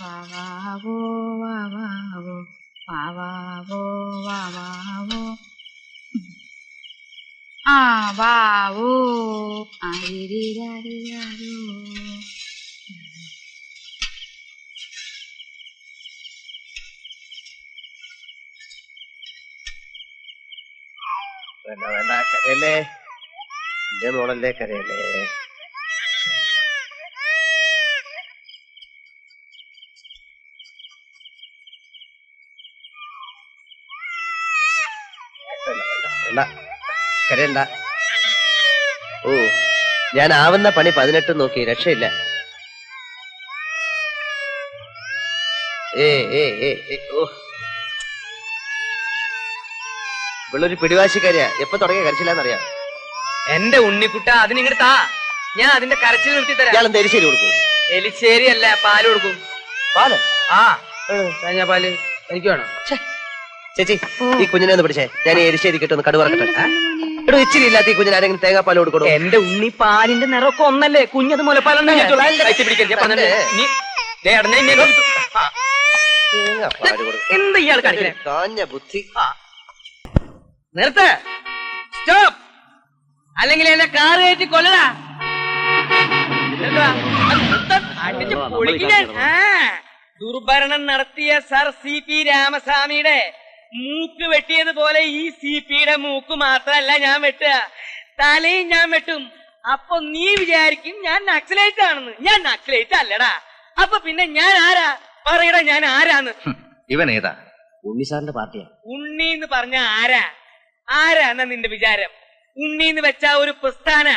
വാവാവോ വാവാവോ വാവാവോ വാവാവോ ആ വാവോ ആരിരാരിരാരോ. വേണ്ട വേണ്ട, കരയല്ലേ എന്റെ മോളല്ലേ, കരയല്ലേ. വേണ്ട കരയണ്ട. ഓ, ഞാൻ ആവുന്ന പണി 18 നോക്കി, രക്ഷയില്ല. ഓ, ഇവളൊരു പിടിവാശിക്കാരിയാ. എപ്പൊ തുടങ്ങിയ കരച്ചില്ലാന്നറിയാം. എന്റെ ഉണ്ണിക്കുട്ട അതിനിങ്ങോട്ട് താ, ഞാൻ അതിന്റെ കരച്ചിൽ നിർത്തി തരാം. ഇയാളെന്താ എരിശ്ശേരി കൊടുക്കും? എലിശ്ശേരി അല്ല, പാല് കൊടുക്കും. പാല്? ആ തേങ്ങാ പാല് എനിക്ക് വേണം. ചേച്ചി, ഈ കുഞ്ഞിനെ ഒന്ന് പിടിച്ചേ, ഞാൻ ഈ എരിശ്ശേരി കിട്ടുന്ന കടുവറക്കട്ടെ. എടോ, ഇച്ചിരി ഇല്ലാത്ത ഈ കുഞ്ഞിന് ആരെങ്കിലും തേങ്ങാപ്പാൽ കൊടുക്കണോ? എന്റെ ഉണ്ണി പാലിന്റെ നിറമൊക്കെ ഒന്നല്ലേ, കുഞ്ഞത് മുലപ്പാലെന്ന് എന്താ ഇയാൾ കാണിക്കണേ? കാഞ്ഞ ബുദ്ധി. നിർത്ത്, സ്റ്റോപ്പ്, അല്ലെങ്കിൽ എന്നെ കാറ് കയറ്റി കൊല്ലടാ. അടിച്ച് പൊളിക്കില്ല. ദുർഭരണം നടത്തിയ സർ CP രാമസ്വാമിയുടെ മൂക്ക് വെട്ടിയതുപോലെ ഈ CPയുടെ മൂക്ക് മാത്രല്ല ഞാൻ വെട്ടുക, തലയും ഞാൻ വെട്ടും. അപ്പൊ നീ വിചാരിക്കും ഞാൻ നക്സലൈറ്റ് ആണെന്ന്. ഞാൻ നക്സലൈറ്റ് അല്ലടാ. അപ്പൊ പിന്നെ ഞാൻ ആരാ? പറയടാ, ഞാൻ ആരാന്ന്. ഇവൻ ഏതാ? ഉണ്ണി സാറിന്റെ പാർട്ടിയാ. ഉണ്ണി എന്ന് പറഞ്ഞ ആരാ? ആരാന്നാ നിന്റെ വിചാരം? ഉണ്ണി എന്ന് വെച്ചാ ഒരു പ്രസ്ഥാന.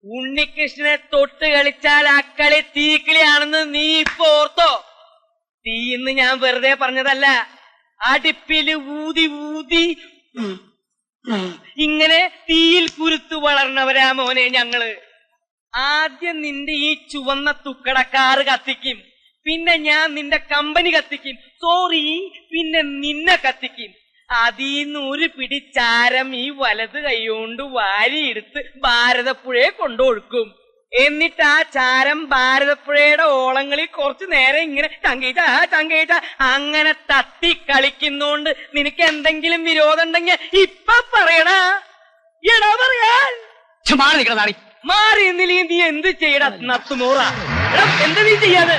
ഉണ്ണികൃഷ്ണനെ തൊട്ട് കളിച്ചാൽ അക്കളി തീക്കിളിയാണെന്ന് നീ ഇപ്പൊ ഓർത്തോ? തീന്ന് ഞാൻ വെറുതെ പറഞ്ഞതല്ല, അടുപ്പില് ഊതി ഊതി ഇങ്ങനെ തീയിൽ കുരുത്തു വളർന്നവരാ മോനെ ഞങ്ങള്. ആദ്യം നിന്റെ ഈ ചുവന്ന തുക്കടക്കാറ് കത്തിക്കും, പിന്നെ ഞാൻ നിന്റെ കമ്പനി കത്തിക്കും, സോറി പിന്നെ നിന്നെ കത്തിക്കും. അതീന്ന് ഒരു പിടി ചാരം ഈ വലത് കൈകൊണ്ട് വാരിയെടുത്ത് ഭാരതപ്പുഴയെ കൊണ്ടൊഴുക്കും. എന്നിട്ട് ആ ചാരം ഭാരതപ്പുഴയുടെ ഓളങ്ങളിൽ കുറച്ചു നേരം ഇങ്ങനെ ചങ്കേറ്റ അങ്ങനെ തട്ടി കളിക്കുന്നോണ്ട് നിനക്ക് എന്തെങ്കിലും വിരോധം ഉണ്ടെങ്കിൽ ഇപ്പൊ പറയടാ. എടാ പറയാൻ മാറി എന്നില്ലെങ്കിൽ നീ എന്ത് ചെയ്യടാ നത്തുമോറ? എന്താ നീ ചെയ്യാതെ?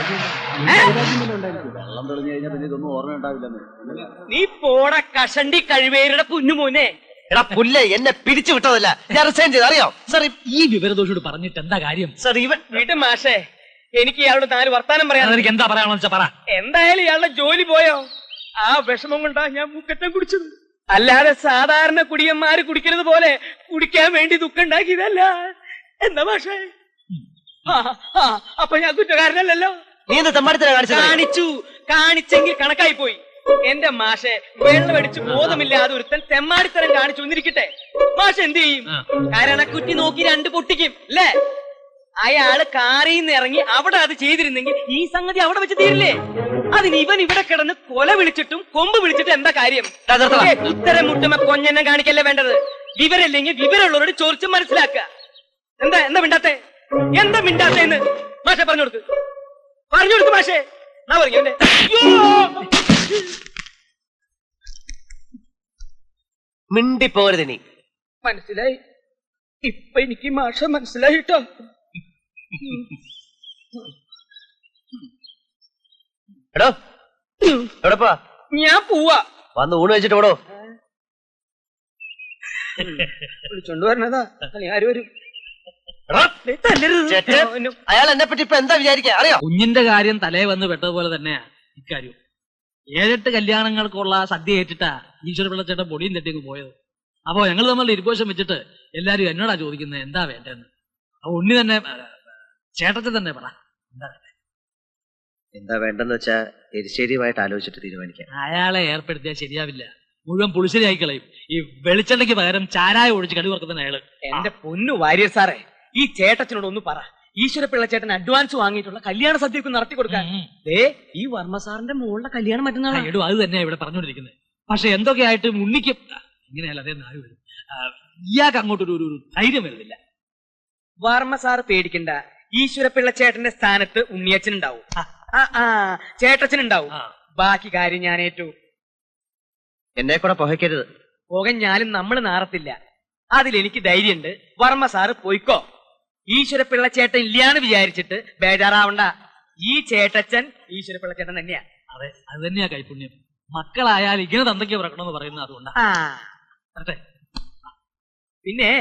നീ പോട കഷണ്ടി കഴിവേരുടെ കുഞ്ഞുമോനെ. എടാ പുല്ലേ, എന്നെ പിരിച്ചു വിട്ടതല്ല, ഞാൻ റിസൈൻ ചെയ്ത്. അറിയോ സാർ? ഈ വിവരദോഷോട് പറഞ്ഞിട്ട് എന്താ കാര്യം? സാർ ഇവൻ വീട്ടു മാഷേ, എനിക്ക് ഇയാളോട് 4 വർത്താനം പറയാം. എനിക്ക് എന്താ പറയാണെന്ന് വെച്ചാ പറ. എന്തായാലും ഇയാളുടെ ജോലി പോയോ? ആ വിഷമം കൊണ്ടാ ഞാൻ മുക്കറ്റം കുടിച്ചത്. അല്ലാതെ സാധാരണ കുടിയന്മാര് കുടിക്കുന്നത് പോലെ കുടിക്കാൻ വേണ്ടി ദുഃഖം ഉണ്ടാക്കിയതല്ല. എന്താ മാഷേ? അപ്പൊ ഞാൻ കുറ്റക്കാരനല്ലല്ലോ. നീ എന്താ തെമ്മാടിത്തരം കാണിച്ചു? കാണിച്ചെങ്കിൽ കണക്കായി പോയി. എന്റെ മാഷെ, വെള്ളമടിച്ച് ബോധമില്ലാതെ ഒരുത്തൻ തെമ്മാടിത്തരം കാണിച്ചു വന്നിരിക്കട്ടെ, മാഷ് എന്ത് ചെയ്യും? കരണക്കുറ്റി നോക്കി 2 പൊട്ടിക്കും അല്ലേ? അയാള് കാറിന്ന് ഇറങ്ങി അവിടെ അത് ചെയ്തിരുന്നെങ്കിൽ ഈ സംഗതി അവിടെ വെച്ച് തീരില്ലേ? അതിന് ഇവൻ ഇവിടെ കിടന്ന് കൊല വിളിച്ചിട്ടും കൊമ്പ് വിളിച്ചിട്ടും എന്താ കാര്യം? ഇത്തരം മുട്ടുമ കൊഞ്ഞെന്നെ കാണിക്കല്ലേ വേണ്ടത്. വിവരമില്ലെങ്കിൽ വിവരമുള്ളവരോട് ചോദിച്ച് മനസ്സിലാക്കുക. എന്താ മിണ്ടാത്തെ? എന്താ മിണ്ടാത്തേന്ന് മാഷെ പറഞ്ഞു കൊടുക്ക്. മാഷേ, ഞാൻ പറഞ്ഞു. മിണ്ടിപ്പോരുത് നീ. മനസ്സിലായി. ഇപ്പൊ എനിക്ക് മാഷ മനസ്സിലായിട്ടോ. എടോ, എവിടെപ്പാ? ഞാൻ പോവാ. വന്ന് ഊണ് വെച്ചിട്ട് ഓടോ. വിളിച്ചോണ്ട് വരണതാ. ആരും വരും. അയാൾ എന്നെ പറ്റി ഇപ്പൊ എന്താ വിചാരിക്കാ അറിയോ? കുഞ്ഞിന്റെ കാര്യം തലേ വന്ന് പെട്ടതുപോലെ തന്നെയാ ഇക്കാര്യം. 7-8 കല്യാണങ്ങൾക്കുള്ള സദ്യ ഏറ്റിട്ടാ ഈശ്വര പിള്ളച്ചേട്ടൻ പൊടിയും തെറ്റിയൊക്കെ പോയത്. അപ്പൊ ഞങ്ങൾ തമ്മിലുള്ള ഇരിപ്പോഷം വെച്ചിട്ട് എല്ലാരും എന്നോടാ ചോദിക്കുന്നത് എന്താ വേണ്ടെന്ന്. അപ്പൊ ഉണ്ണി തന്നെ ചേട്ടത്തെ തന്നെ പറ എന്താ വേണ്ടെന്ന് വെച്ചാ എരിശ്ശേരിയുമായിട്ട് ആലോചിച്ചിട്ട് തീരുമാനിക്കാം. അയാളെ ഏർപ്പെടുത്തിയാൽ ശരിയാവില്ല, മുഴുവൻ പുളിശ്ശേരി കളയും. ഈ വെളിച്ചെണ്ണയ്ക്ക് പകരം ചാരായ ഒഴിച്ച് കടി വറക്കുന്ന അയാള്. എന്റെ പൊന്നു വാര്യർ സാറേ, ഈ ചേട്ടച്ചനോട് ഒന്ന് പറ, ഈശ്വര പിള്ളച്ചേട്ടൻ അഡ്വാൻസ് വാങ്ങിയിട്ടുള്ള കല്യാണ സദ്യക്ക് നടത്തി കൊടുക്കാൻ. ഈ വർമ്മ സാറിന്റെ മോളുടെ കല്യാണം മറ്റന്നാളാ. എടോ, അത് തന്നെയാ ഇവിടെ പറഞ്ഞുകൊണ്ടിരിക്കുന്നത്. പക്ഷെ എന്തൊക്കെയായിട്ടും ഉണ്ണിക്ക് ഇങ്ങനെയല്ല അതേ നാല് വരും. ഇയാൾക്ക് അങ്ങോട്ടൊരു ധൈര്യം വരുന്നില്ല. വർമ്മ സാർ പേടിക്കണ്ട, ഈശ്വരപ്പിള്ള ചേട്ടന്റെ സ്ഥാനത്ത് ഉണ്ണിയച്ഛൻ ഉണ്ടാവും, ചേട്ടച്ചൻ ഉണ്ടാവും. ബാക്കി കാര്യം ഞാൻ ഏറ്റു. എന്നെ കൂടെ പുകയ്ക്കരുത്. പുകഞ്ഞാലും നമ്മൾ നാറത്തില്ല, അതിലെനിക്ക് ധൈര്യമുണ്ട്. വർമ്മ സാറ് പോയിക്കോ. ഈശ്വരപ്പിള്ള ചേട്ടൻ ഇല്ലാന്ന് വിചാരിച്ചിട്ട് ബേജാറാവണ്ട. ഈ ചേട്ടച്ചൻ ഈശ്വരപ്പിള്ള ചേട്ടൻ തന്നെയാ. അതെ, അത് തന്നെയാ കൈപുണ്യം. മക്കളായാൽ ഇങ്ങനെ തന്തയ്ക്ക് പിറക്കണമെന്ന് പറയുന്നത് അതുകൊണ്ടാ. പിന്നെ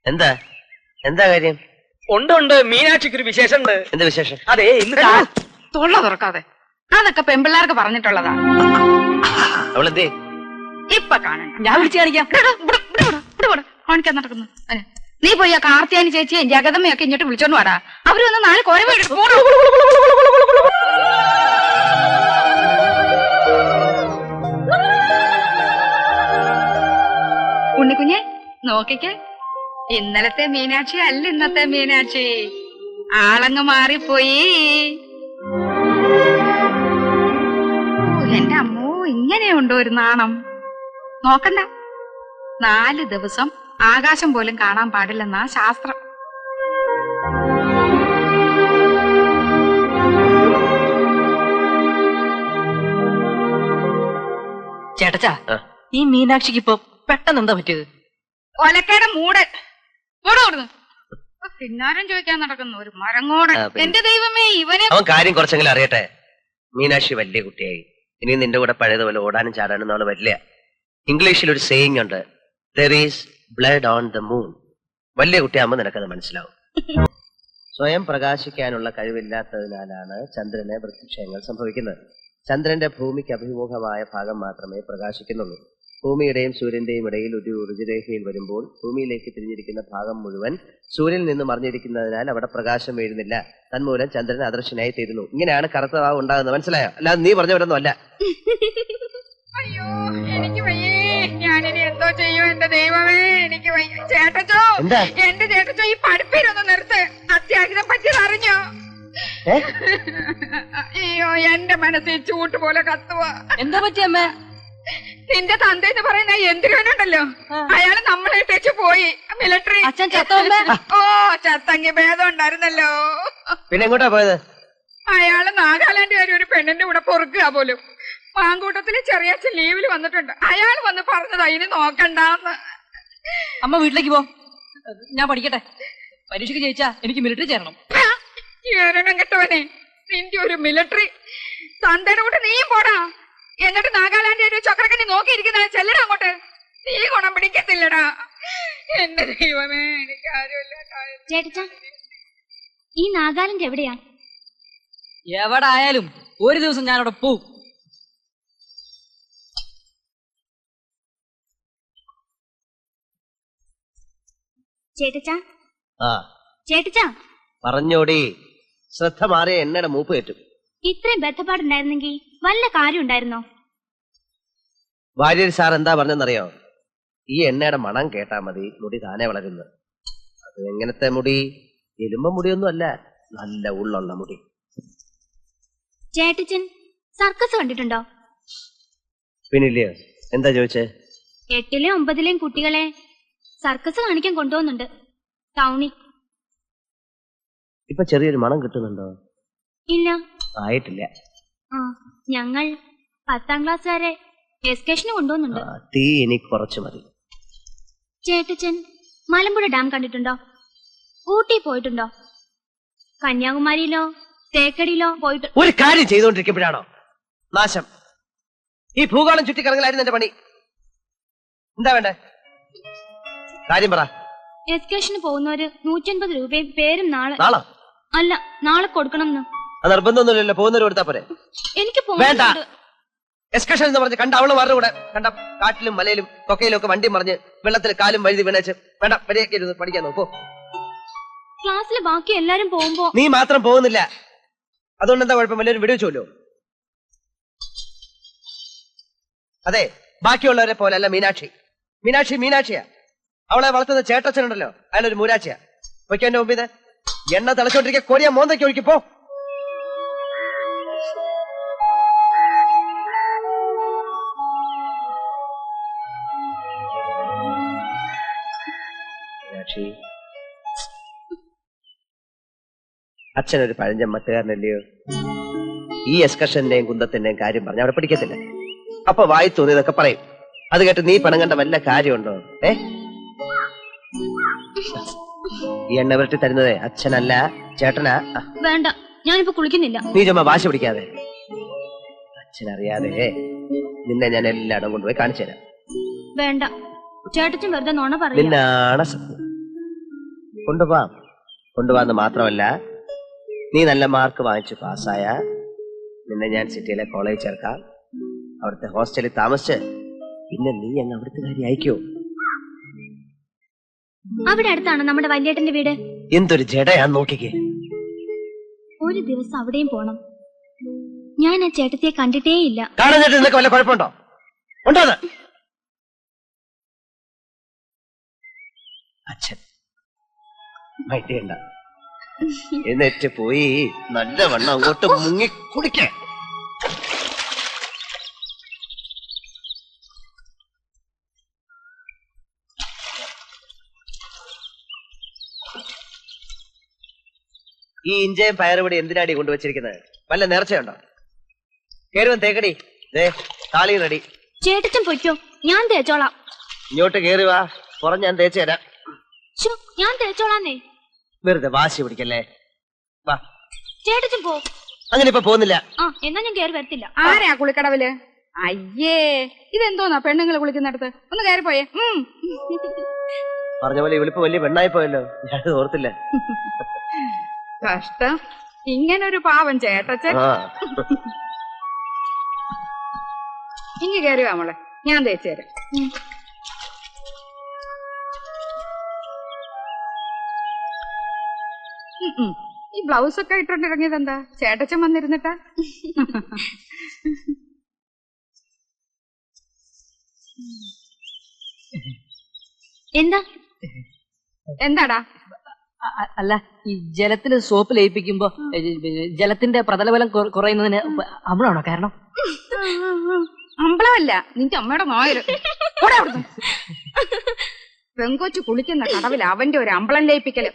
എന്താ എന്താ കാര്യം? ഉണ്ട്, മീനാക്ഷിക്കൊരു വിശേഷം ഉണ്ട്. എന്താ വിശേഷം? അതെ, ഇന്ന് തൊള്ള തുറക്കാതെ, അതൊക്കെ പെമ്പിള്ളേർക്ക് പറഞ്ഞിട്ടുള്ളതാ. അവളെന്തേ ഇപ്പൊ കാണണ്ട, ഞാൻ വിളിച്ചു കാണിക്കാം. കാണിക്കാൻ നടക്കുന്നു. നീ പോയി ആ കാർത്തിയാനി ചേച്ചിയും ജഗതമ്മയൊക്കെ ഇങ്ങോട്ട് വിളിച്ചോണ്ട് വാടാ. അവര് വന്ന് 4 കോര വീട്. ഉണ്ണിക്കുഞ്ഞെ നോക്കിക്കേ, ഇന്നലത്തെ മീനാക്ഷി അല്ല ഇന്നത്തെ മീനാക്ഷി. ആളങ്ങ് മാറിപ്പോയി. എന്റെ അമ്മോ, ഇങ്ങനെയുണ്ടോ ഒരു നാണം? നോക്കണ്ട, 4 ദിവസം ആകാശം പോലും കാണാൻ പാടില്ലെന്നാ ശാസ്ത്രം. ചേട്ടച്ചാ, ഈ മീനാക്ഷിക്ക് ഇപ്പൊ പെട്ടെന്ന് എന്താ പറ്റിയത്? ഒലക്കയുടെ മൂട് പിന്നാരം ചോദിക്കാൻ നടക്കുന്നു ഒരു മരങ്ങോട്. എന്റെ ദൈവമേ, ഇവനെ അവൻ കാര്യം കുറച്ചെങ്കിലും അറിയട്ടെ. മീനാക്ഷി വലിയ കുട്ടിയായി. ഇനി നിന്റെ കൂടെ പഴയതുപോലെ ഓടാനും ചാടാനും നാളെ വരില്ല. ഇംഗ്ലീഷിൽ ഒരു സേയിങ് ഉണ്ട്, there is blood on the moon. വലിയ കുട്ടിയാകുമ്പോൾ നിനക്കത് മനസ്സിലാവും. സ്വയം പ്രകാശിക്കാനുള്ള കഴിവില്ലാത്തതിനാലാണ് ചന്ദ്രന് വൃത്തിക്ഷയങ്ങൾ സംഭവിക്കുന്നത്. ചന്ദ്രന്റെ ഭൂമിക്ക് അഭിമുഖമായ ഭാഗം മാത്രമേ പ്രകാശിക്കുന്നുള്ളൂ. ഭൂമിയുടെയും സൂര്യന്റെയും ഇടയിൽ ഒരു ഋജുരേഖയിൽ വരുമ്പോൾ ഭൂമിയിലേക്ക് തിരിഞ്ഞിരിക്കുന്ന ഭാഗം മുഴുവൻ സൂര്യനിൽ നിന്ന് മറിഞ്ഞിരിക്കുന്നതിനാൽ അവിടെ പ്രകാശം വീഴുന്നില്ല. തന്മൂലം ചന്ദ്രൻ അദൃശ്യനായി തീരുന്നു. ഇങ്ങനെയാണ് കറുത്ത ഭാവം ഉണ്ടാകുന്നത്. മനസ്സിലായോ? അല്ലാതെ നീ പറഞ്ഞവരൊന്നും അല്ല. അയ്യോ, എനിക്ക് വയ്യേ. ഞാനിനി എന്തോ ചെയ്യും എന്റെ ദൈവമേ, എനിക്ക് വയ്യ. ചേട്ടച്ചോ, എന്റെ ചേട്ടച്ചോ, ഈ പഠിപ്പേരൊന്ന് നിർത്ത്. അത്യാഹിതം പറ്റിയത് അറിഞ്ഞോ? അയ്യോ, എന്റെ മനസ്സിൽ ചൂട്ട് പോലെ കത്തുക. എന്താ പറ്റിയമ്മേ? നിന്റെ തന്തേന്ന് പറയുന്ന യന്ത്രനുണ്ടല്ലോ, അയാള് നമ്മളെ ഇട്ടേച്ച് പോയി മിലിറ്ററി. അച്ഛൻ ചത്തോമ്മേ? ഓ, ചത്തങ്ങി ഭേദം ഉണ്ടായിരുന്നല്ലോ. പിന്നെ എങ്ങോട്ടാ പോയത്? അയാള് നാഗാലാൻഡുകാരി ഒരു പെണ്ണിന്റെ കൂടെ പൊറുക്കുക പോലും. മാങ്കൂട്ടത്തില് ചെറിയച്ഛൻ ലീവില് വന്നിട്ടുണ്ട്. അയാൾ വന്ന് പറഞ്ഞതാ ഇനി നോക്കണ്ടെന്ന്. അമ്മ വീട്ടിലേക്ക് പോ, ഞാൻ പഠിക്കട്ടെ. പരീക്ഷയ്ക്ക് ജയിച്ചാ എനിക്ക് മിലിറ്ററി ചേരണം. ഏരണം കെട്ടവനെ, നിന്റെ ഒരു മിലിറ്ററി. തന്തയുടെ കൂടെ നീയും പോടാ. എന്നിട്ട് നാഗാലാൻഡ് ഒരു ചക്രക്കണ്ണി നോക്കിയിരിക്കുന്ന ചെല്ലടാ അങ്ങോട്ട്. നീ ഗുണം പിടിക്കത്തില്ലടാ. എന്റെ ദൈവമേ, എനിക്ക് ആരുമില്ല. ചേട്ടാ, ഈ നാഗാലാൻഡ് എവിടെയാ? എവിടെ ആയാലും ഒരു ദിവസം ഞാൻ അവിടെ പോവും. ചേട്ടച്ചാ, ആ ചേട്ടച്ചാ, പറഞ്ഞോടി. ശ്രദ്ധ മാറിയ എണ്ണയുടെ മൂപ്പ് കയറ്റും. ഇത്രയും ബന്ധപ്പാടുണ്ടായിരുന്നെങ്കിൽ വല്ല കാര്യം ഉണ്ടായിരുന്നോ? വാര്യർ സാർ എന്താ പറഞ്ഞെന്നറിയോ? ഈ എണ്ണയുടെ മണം കേട്ടാ മതി മുടി താനെ വളരുന്നു. അത് എങ്ങനത്തെ മുടി? എലുമ്പ മുടിയൊന്നും അല്ല, നല്ല ഉള്ളുള്ള മുടി. ചേട്ടച്ചൻ സർക്കസ് കണ്ടിട്ടുണ്ടോ? പിന്നില്ലയോ? എന്താ ചോദിച്ചേ? 8ലെയും 9ലെയും കുട്ടികളെ സർക്കസ് കാണിക്കാൻ കൊണ്ടുപോകുന്നുണ്ട് ടൗണിൽ. ഇപ്പൊ ചെറിയൊരു മണം കിട്ടുന്നുണ്ടോ? ഇല്ല, ആയിട്ടില്ല. ഞങ്ങൾ 10ാം ക്ലാസ് വരെ എസ്കേഷന് കൊണ്ടുപോകുന്നുണ്ട്. തീ ഇനി കുറച്ച് മതി. ചേട്ടച്ചൻ മലമ്പുഴ ഡാം കണ്ടിട്ടുണ്ടോ? ഊട്ടി പോയിട്ടുണ്ടോ? കന്യാകുമാരിയിലോ തേക്കടിയിലോ പോയിട്ട്? ഒരു കാര്യം ചെയ്തുകൊണ്ടിരിക്കുമ്പോഴാണോ നാശം? ഈ ഭൂഗോളം ചുറ്റിക്കറങ്ങലായിരുന്നു എന്റെ പണി. എന്താ വേണ്ടേ? കാര്യം പറ. എസ്കേഷന് പോകുന്നവര് 150 രൂപയും പേരും നാളെ അല്ല നാളെ കൊടുക്കണം. നിർബന്ധമൊന്നുമില്ലല്ലോ, പോകുന്നവര് കൊടുത്താ പോരെ? എനിക്ക് വേണ്ട. എക്സ്കർഷൻ എന്ന് പറഞ്ഞ് കണ്ട അവള് മാറുടെ കൂടെ കണ്ട കാട്ടിലും മലയിലും കൊക്കയിലും ഒക്കെ വണ്ടി മറിഞ്ഞ് വെള്ളത്തിൽ കാലും വഴുതി വീണേച്ച് വേണ്ട വരിയൊക്കെ ഇരുന്ന് പഠിക്കാൻ നോക്കോ. ക്ലാസ്സിൽ ബാക്കി എല്ലാരും പോകുമ്പോ നീ മാത്രം പോകുന്നില്ല, അതുകൊണ്ട് എന്താ കുഴപ്പം? എല്ലാവരും വിടുവെച്ചോല്ലോ. അതെ, ബാക്കിയുള്ളവരെ പോലെ അല്ല മീനാക്ഷി. മീനാക്ഷിയാ. അവളെ വളർത്തുന്ന ചേട്ടച്ചനുണ്ടല്ലോ, അയാളൊരു മൂരാച്ചിയാ. പൊയ്ക്കോ എന്റെ മുമ്പിൽ എണ്ണ തിളച്ചോണ്ടിരിക്കുക. കോരിയ മോന്തയ്ക്ക് ഒഴിക്കപ്പോ. മീനാക്ഷി, അച്ഛനൊരു പഴഞ്ചൻ മട്ടുകാരനല്ലയോ? ഈ എസ്കർഷന്റെയും കുന്തത്തിന്റെയും കാര്യം പറഞ്ഞ അവിടെ പിടിക്കത്തില്ല. അപ്പൊ വായി തോന്നിയതൊക്കെ പറയും. അത് കേട്ട് നീ പണം കണ്ട വല്ല കാര്യമുണ്ടോ? ഈ എണ്ണ വരട്ടി തരുന്നതേ അച്ഛനല്ല ചേട്ടനാ. വേണ്ട, ഞാനിപ്പോ കുളിക്കുന്നില്ല. നീ ചുമ്മാ വാശി പിടിക്കാതെ. അച്ഛനറിയാതെ നിന്നെ ഞാൻ എല്ലായിടം കൊണ്ടുപോയി കാണിച്ചു തരാം. വേണ്ട, ചേട്ടച്ചൻ വെറുതെ നുണ പറയാ. നിന്നാണ് സത്യം. കൊണ്ടുപോവാന്ന് മാത്രമല്ല, നീ നല്ല മാർക്ക് വാങ്ങിച്ചു പാസ്സായ നിന്നെ ഞാൻ സിറ്റിയിലെ കോളേജ് ചേർക്കാം. അവിടുത്തെ ഹോസ്റ്റലിൽ താമസിച്ച് പിന്നെ നീ അങ്ങ് അവിടുത്തെ കാര്യം അയക്കോ? അവിടെ അടുത്താണ് നമ്മുടെ വല്യേട്ടന്റെ വീട്. എന്തൊരു ജഡയാന്ന് നോക്കിക്കേ. ഒരു ദിവസം അവിടെയും പോണം. ഞാൻ ആ ചേട്ടത്തിയെ കണ്ടിട്ടേ ഇല്ല. കാണുന്നിട്ട് നിനക്ക് വല്ല കുഴപ്പമുണ്ടോ? ഉണ്ടോ? അച്ഛൻ മൈറ്റേണ്ട, എന്നിട്ട് പോയി നല്ല വണ്ണം അങ്ങോട്ട് മുങ്ങി കുടിക്കേ. ഈ ഇഞ്ചയും പയറുപടി എന്തിനാടി കൊണ്ടുവച്ചിരിക്കുന്നത്? വല്ല നേർച്ചയുണ്ടോ? കേറുവൻ തേക്കടി. താളി റെഡി. ചേട്ടച്ചൻ പൊയ്ക്കോ, ഞാൻ തേച്ചോളാം. ഇങ്ങോട്ട് കേറി വാ, പുറം ഞാൻ തേച്ചു തരാം. ഞാൻ തേച്ചോളാന്നേ. വെറുതെ വാശി പിടിക്കല്ലേ. വാ, ചേട്ടച്ചൻ പോ. അങ്ങനെ ഇപ്പൊ പോകുന്നില്ല. എന്നാ ഞാൻ കേറി വരത്തില്ല. ആരാ കുളിക്കടവില്? അയ്യേ, ഇതെന്തോന്നാ പെണ്ണുങ്ങൾ കുളിക്കുന്നിടത്ത്? ഒന്ന് കയറിപ്പോയേ. പറഞ്ഞ പോലെ ഇവളിപ്പോ വലിയ പെണ്ണായി പോയല്ലോ. ഞാൻ ഓർത്തില്ല. കഷ്ടം, ഇങ്ങനൊരു പാവം ചേട്ടച്ചൻ. ഇങ്ങ് കയറി വാ മോളെ, ഞാൻ തേച്ചു തരാം. ഈ ബ്ലൗസ് ഒക്കെ ഇട്ടോണ്ടിറങ്ങിയത് എന്താ? ചേട്ടച്ചൻ വന്നിരുന്നിട്ടാ? എന്താടാ? അല്ല, ഈ ജലത്തിൽ സോപ്പ് ലയിപ്പിക്കുമ്പോ ജലത്തിന്റെ പ്രതലബലം കുറയുന്നതിന് അമ്ലമാണോ കാരണം? അമ്പളമല്ല, നിന്റെ അമ്മയുടെ നായര്. പെങ്കൊച്ചു കുളിക്കുന്ന കടവിൽ അവന്റെ ഒരു അമ്പളം ലയിപ്പിക്കല്.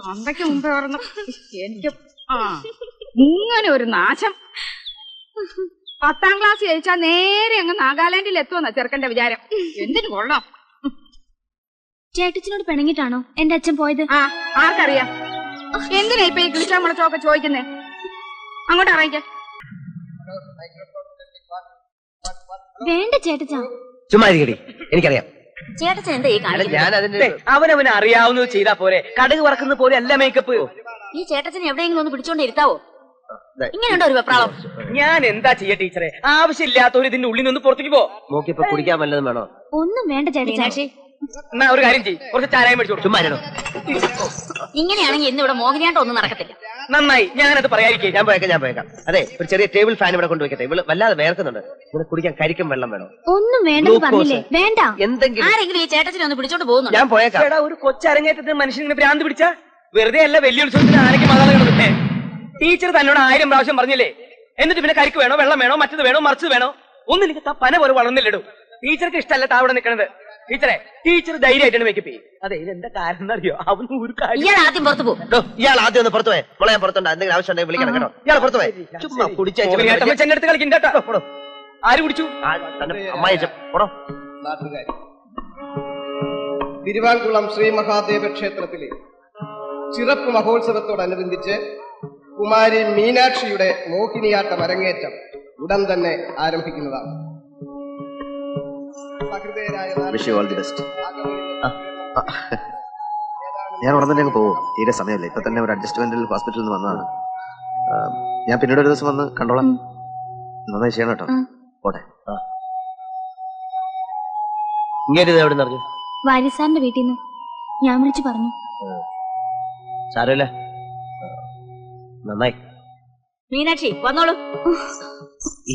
തന്തയ്ക്ക് മുമ്പേ പറഞ്ഞു എനിക്ക് ഇങ്ങനെ ഒരു നാശം. 10ാം ക്ലാസ് ജയിച്ചാ നേരെ അങ്ങ് നാഗാലാൻഡിൽ എത്തുമെന്ന ചെറുക്കന്റെ വിചാരം. എന്തിനു കൊള്ളാം. ചേട്ടച്ചനോട് പിണങ്ങിട്ടാണോ എന്റെ അച്ഛൻ പോയത്? ആർക്കറിയാം. എന്തിനാ ഇപ്പൊ ഈ കിളിച്ചാ മുളച്ചൊക്കെ ചോദിക്കുന്നേ? അങ്ങോട്ട് അറിയിക്ക. വേണ്ട ചേട്ടച്ചാ. ചുമ്മാ ഇരിക്കടി, എനിക്കറിയാം. ചേട്ടച്ചൻ എന്താ ഈ ഞാൻ അവനവന് അറിയാവുന്നത് ചെയ്താ പോലെ. കടുക് വറക്കുന്ന പോലെ അല്ല മേക്കപ്പ്. ഈ ചേട്ടച്ചനെ എവിടെയെങ്കിലും ഒന്ന് പിടിച്ചോണ്ട് ഇരുത്താവോ? ഇങ്ങനെയുണ്ടോ ഒരു വെപ്രാളം? ഞാൻ എന്താ ചെയ്യ ടീച്ചറെ? ആവശ്യമില്ലാത്തവർ ഇതിന്റെ ഉള്ളിൽ നിന്ന് പുറത്തേക്ക് പോ. നോക്കിപ്പോ കുടിക്കാൻ വല്ലതും വേണോ? ഒന്നും വേണ്ട ചേട്ടച്ചാ. എന്നാ ഒരു കാര്യം ചെയ്യ്, കുറച്ച് ചാരായം മേടിച്ചോളൂ. ചുമ്മാ ഇങ്ങനെയാണെങ്കിൽ ഇന്ന് ഇവിടെ മോഹിനിയാട്ടം ഒന്നും നടക്കത്തില്ല. നന്നായി, ഞാനത് പറയാതിരിക്കേ. ഞാൻ പോയേക്കാം. അതെ, ഒരു ചെറിയ ടേബിൾ ഫാൻ ഇവിടെ കൊണ്ടുവയ്ക്കട്ടെ. ഇവള് വല്ലാതെ വേർക്കുന്നുണ്ട്. ഇവിടെ കുടിക്കാൻ കരിക്കും വെള്ളം വേണോ? ഒന്നും വേണ്ടെന്ന് പറഞ്ഞില്ലേ? വേണ്ട. എന്തെങ്കിലും ആരെങ്കിലും ഈ ചേട്ടച്ചനെ ഒന്ന് പിടിച്ചോണ്ട് പോകുന്നു. ഞാൻ പോയേക്കാം. ഒരു കൊച്ചരങ്ങേറ്റത്തിന് മനുഷ്യനെ ഭ്രാന്ത് പിടിച്ച വെറുതെ അല്ല വലിയ ഉത്സവത്തിന് ആനയ്ക്ക് മകളെ. ടീച്ചർ തന്നോട് 1000 പ്രാവശ്യം പറഞ്ഞില്ലേ? എന്നിട്ട് പിന്നെ കരിക്ക് വേണോ, വെള്ളം വേണോ, മറ്റത് വേണോ, മറിച്ചത് വേണോ? ഒന്നും എനിക്ക് പന പോലെ വളർന്നില്ലടൂ. ടീച്ചർക്ക് ഇഷ്ടമല്ല താവിടെ നിൽക്കണത്. ടീച്ചറെ, ടീച്ചർ ധൈര്യമായിട്ടാണ് മേക്കപ്പ് ചെയ്യും. അതെ, ഇതെന്താ കാരണം അറിയോ? അവന് ഒരു കാര്യം. ഇയാൾ ആദ്യം പുറത്തു പോകും. ഇയാൾ ആദ്യം ഒന്ന് പുറത്തു പോയെ. മോളെ ഞാൻ പുറത്തുണ്ട്. എന്തെങ്കിലും ആവശ്യം ഉണ്ടെങ്കിൽ വിളിക്കണം കേട്ടോ. ഇയാൾ പുറത്തു പോയെ. ചുമ്മാ കുടിച്ചെന്റെ അടുത്ത് കളിക്കണ്ടോ? ആര് കുടിച്ചു? അമ്മായി പോടോ. തിരുവാൻകുളം ശ്രീ മഹാദേവ ക്ഷേത്രത്തിലെ ചിറപ്പ് മഹോത്സവത്തോടനുബന്ധിച്ച് കുമാരി മീനാക്ഷിയുടെ മോഹിനിയാട്ടം അരങ്ങേറ്റം ഉടൻ തന്നെ ആരംഭിക്കുന്നതാണ്. ഞാൻ ഉടൻ തന്നെ അങ്ങ് പോവും. തീരെ സമയമില്ല. ഇപ്പൊ തന്നെ ഒരു അഡ്ജസ്റ്റ്മെന്റിൽ ഹോസ്പിറ്റലിൽ നിന്ന് വന്നതാണ്. ഞാൻ പിന്നീട് ഒരു ദിവസം വന്ന് കണ്ടോളാം. നന്നായി ചെയ്യണം കേട്ടോ. പോട്ടെ. ഇങ്ങനെ എവിടെ നിറഞ്ഞു? വാര്യസാറിന്റെ വീട്ടിൽ നിന്ന് ഞാൻ വിളിച്ചു പറഞ്ഞു. സാരമില്ല, നന്നായി. മീനാക്ഷി വന്നോളൂ.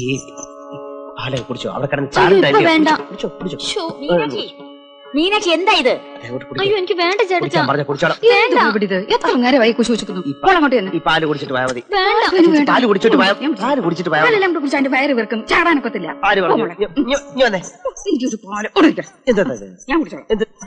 ഈ പാലൊക്കെ കുടിച്ചോ? അവിടെ കിടന്ന് വേണ്ട. മീനാക്ഷി മീനാക്ഷി എന്താ ഇത്? അയ്യോ എനിക്ക് വേണ്ട ചേട്ടച്ചാ. എത്ര നേരമായി കുശി വെച്ചിരിക്കുന്നു. അങ്ങോട്ട് തന്നെ ഈ പാല് കുടിച്ചിട്ട് പോയാൽ മതി. വേണ്ട. പാല് കുടിച്ചിട്ട് പോയാൽ പാല് കുടിച്ചിട്ട് പോയാൽ മതി. കുടിച്ച് അതിന്റെ വയറ് വെറുക്കും. ചാടാനൊക്കത്തില്ല. ആര് പറഞ്ഞു? ഇഞ്ഞ് വന്നേ. പാല് കൊടുക്കാം. എന്താ ഞാൻ കുടിച്ചോളാം. എന്ത്